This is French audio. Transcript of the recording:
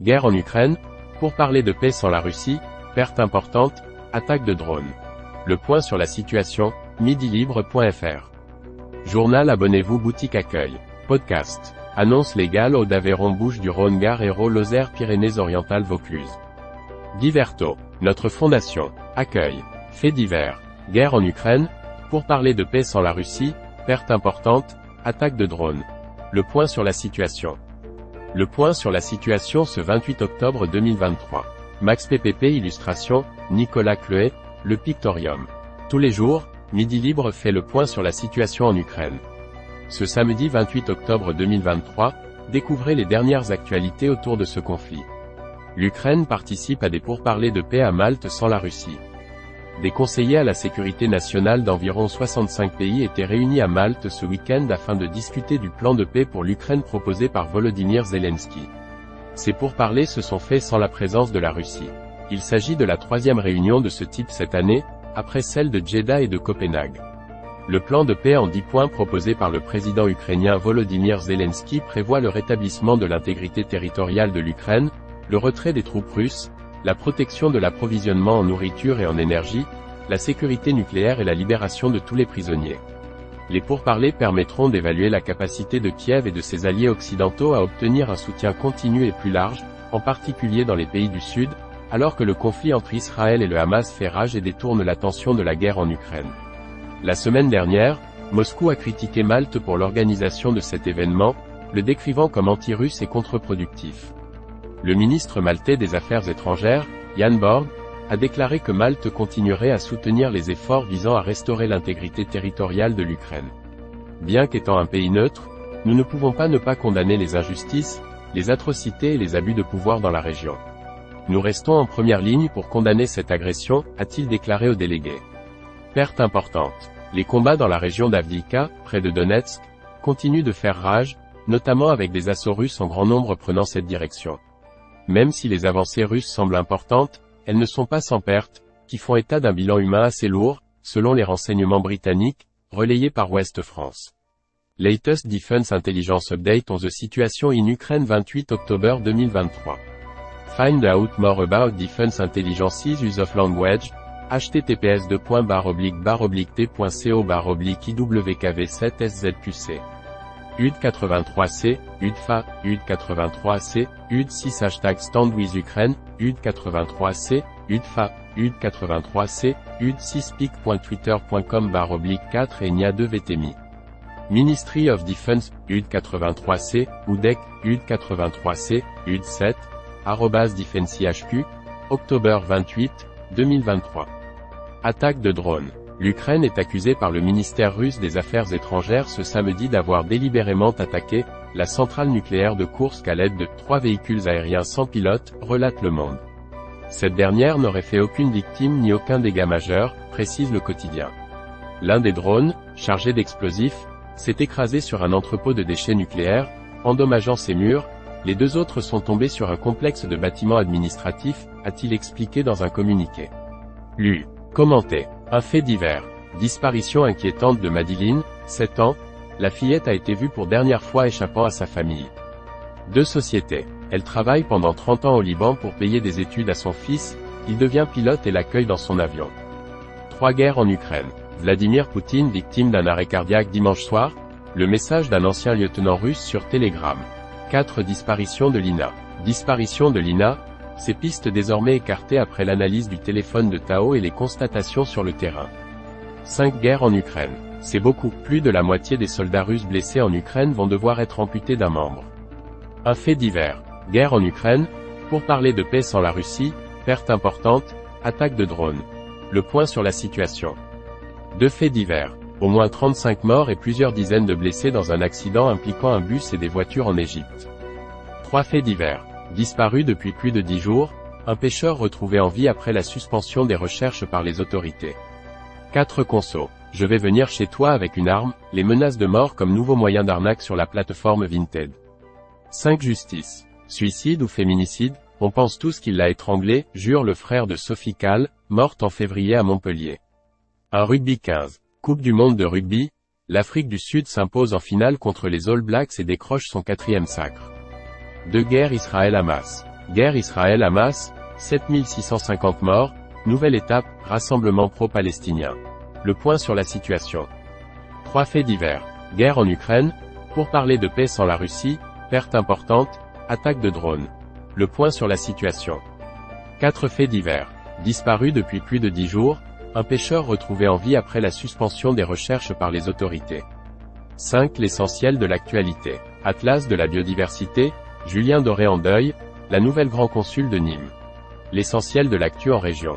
Guerre en Ukraine, pourparlers de paix sans la Russie, perte importante, attaque de drones. Le point sur la situation, midilibre.fr. Journal abonnez-vous boutique accueil. Podcast. Annonce légale Aude d'Aveyron Bouches-du-Rhône Gare Hérault Lozère Pyrénées-Orientales Vaucluse. Diverto. Notre fondation. Accueil. Faits divers. Guerre en Ukraine, pourparlers de paix sans la Russie, perte importante, attaque de drones. Le point sur la situation. Le point sur la situation ce 28 octobre 2023. Max PPP Illustration, Nicolas Cleuet, Le Pictorium. Tous les jours, Midi Libre fait le point sur la situation en Ukraine. Ce samedi 28 octobre 2023, découvrez les dernières actualités autour de ce conflit. L'Ukraine participe à des pourparlers de paix à Malte sans la Russie. Des conseillers à la sécurité nationale d'environ 65 pays étaient réunis à Malte ce week-end afin de discuter du plan de paix pour l'Ukraine proposé par Volodymyr Zelensky. Ces pourparlers se sont faits sans la présence de la Russie. Il s'agit de la troisième réunion de ce type cette année, après celle de Jeddah et de Copenhague. Le plan de paix en 10 points proposé par le président ukrainien Volodymyr Zelensky prévoit le rétablissement de l'intégrité territoriale de l'Ukraine, le retrait des troupes russes, la protection de l'approvisionnement en nourriture et en énergie, la sécurité nucléaire et la libération de tous les prisonniers. Les pourparlers permettront d'évaluer la capacité de Kiev et de ses alliés occidentaux à obtenir un soutien continu et plus large, en particulier dans les pays du Sud, alors que le conflit entre Israël et le Hamas fait rage et détourne l'attention de la guerre en Ukraine. La semaine dernière, Moscou a critiqué Malte pour l'organisation de cet événement, le décrivant comme anti-russe et contre-productif. Le ministre maltais des Affaires étrangères, Jan Borg, a déclaré que Malte continuerait à soutenir les efforts visant à restaurer l'intégrité territoriale de l'Ukraine. Bien qu'étant un pays neutre, nous ne pouvons pas ne pas condamner les injustices, les atrocités et les abus de pouvoir dans la région. Nous restons en première ligne pour condamner cette agression, a-t-il déclaré aux délégués. Perte importante. Les combats dans la région d'Avdiïvka, près de Donetsk, continuent de faire rage, notamment avec des assauts russes en grand nombre prenant cette direction. Même si les avancées russes semblent importantes, elles ne sont pas sans perte, qui font état d'un bilan humain assez lourd, selon les renseignements britanniques, relayés par Ouest France. Latest Defense Intelligence Update on the Situation in Ukraine 28 octobre 2023. Find out more about Defense Intelligence's use of language, https://t.co/iwkv7szqc. UD83C, UDFA, UD83C, UD6 hashtag stand with Ukraine, UD83C, UDFA, UD83C, UD6pic.twitter.com/4 et NIA2VTMI. Ministry of Defense, UD83C, UDEC, UD83C, UD7, @DefenseHQ, octobre 28, 2023. Attaque de drones. L'Ukraine est accusée par le ministère russe des Affaires étrangères ce samedi d'avoir délibérément attaqué la centrale nucléaire de Koursk à l'aide de 3 véhicules aériens sans pilote, relate Le Monde. Cette dernière n'aurait fait aucune victime ni aucun dégât majeur, précise le quotidien. L'un des drones, chargé d'explosifs, s'est écrasé sur un entrepôt de déchets nucléaires, endommageant ses murs. Les deux autres sont tombés sur un complexe de bâtiments administratifs, a-t-il expliqué dans un communiqué. Commenté. Un fait divers. Disparition inquiétante de Madeline, 7 ans, la fillette a été vue pour dernière fois échappant à sa famille. 2 sociétés. Elle travaille pendant 30 ans au Liban pour payer des études à son fils, il devient pilote et l'accueille dans son avion. 3 guerres en Ukraine. Vladimir Poutine victime d'un arrêt cardiaque dimanche soir, le message d'un ancien lieutenant russe sur Telegram. 4 disparitions de Lina. Disparition de Lina, ces pistes désormais écartées après l'analyse du téléphone de Tao et les constatations sur le terrain. 5 guerres en Ukraine. C'est beaucoup, plus de la moitié des soldats russes blessés en Ukraine vont devoir être amputés d'un membre. Un fait divers. Guerre en Ukraine, pourparlers de paix sans la Russie, perte importante, attaque de drones. Le point sur la situation. 2 faits divers. Au moins 35 morts et plusieurs dizaines de blessés dans un accident impliquant un bus et des voitures en Égypte. 3 faits divers. Disparu depuis plus de 10 jours, un pêcheur retrouvé en vie après la suspension des recherches par les autorités. 4 consos. Je vais venir chez toi avec une arme, les menaces de mort comme nouveau moyen d'arnaque sur la plateforme Vinted. 5 justice. Suicide ou féminicide, on pense tous qu'il l'a étranglé, jure le frère de Sophie Calle, morte en février à Montpellier. Un rugby 15. Coupe du monde de rugby, l'Afrique du Sud s'impose en finale contre les All Blacks et décroche son 4e sacre. De guerre Israël-Hamas. Guerre Israël-Hamas, 7650 morts, nouvelle étape, rassemblement pro-palestinien. Le point sur la situation. 3 faits divers. Guerre en Ukraine, pourparlers de paix sans la Russie, perte importante, attaque de drones. Le point sur la situation. 4 faits divers. Disparu depuis plus de 10 jours, un pêcheur retrouvé en vie après la suspension des recherches par les autorités. 5. L'essentiel de l'actualité. Atlas de la biodiversité, Julien Doré en deuil, la nouvelle grand consul de Nîmes. L'essentiel de l'actu en région.